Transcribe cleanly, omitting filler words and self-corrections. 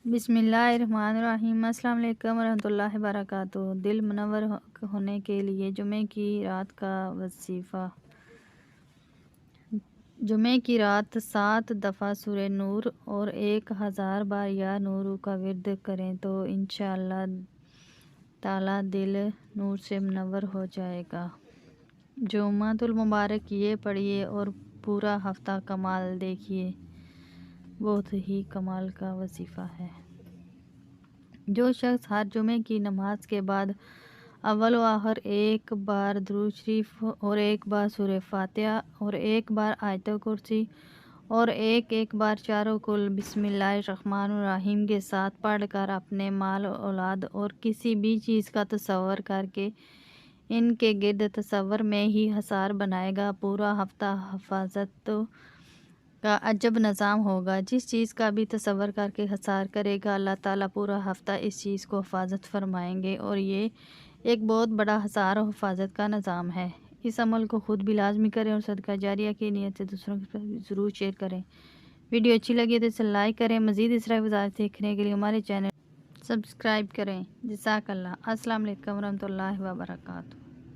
بسم اللہ الرحمن الرحیم۔ السلام علیکم ورحمۃ اللہ وبرکاتہ۔ دل منور ہونے کے لیے جمعے کی رات کا وظیفہ۔ جمعے کی رات 7 دفعہ سورہ نور اور 1000 بار یا نور کا ورد کریں تو انشاءاللہ تعالی دل نور سے منور ہو جائے گا۔ جمعۃ المبارک یہ پڑھیے اور پورا ہفتہ کمال دیکھیے، بہت ہی کمال کا وظیفہ ہے۔ جو شخص ہر جمعے کی نماز کے بعد اول و آخر ایک بار درود شریف اور ایک بار سورہ فاتحہ اور ایک بار آیت کرسی اور ایک بار چاروں کل بسم اللہ الرحمن الرحیم کے ساتھ پڑھ کر اپنے مال اولاد اور کسی بھی چیز کا تصور کر کے ان کے گرد تصور میں ہی حصار بنائے گا، پورا ہفتہ حفاظت کا عجب نظام ہوگا۔ جس چیز کا بھی تصور کر کے حصار کرے گا، اللہ تعالیٰ پورا ہفتہ اس چیز کو حفاظت فرمائیں گے، اور یہ ایک بہت بڑا حصار و حفاظت کا نظام ہے۔ اس عمل کو خود بھی لازمی کریں اور صدقہ جاریہ کی نیت سے دوسروں کے ساتھ ضرور شیئر کریں۔ ویڈیو اچھی لگی تو اسے لائک کریں۔ مزید اس طرح کی وضاحت دیکھنے کے لیے ہمارے چینل سبسکرائب کریں۔ جزاک اللہ۔ السلام علیکم ورحمۃ اللہ وبرکاتہ۔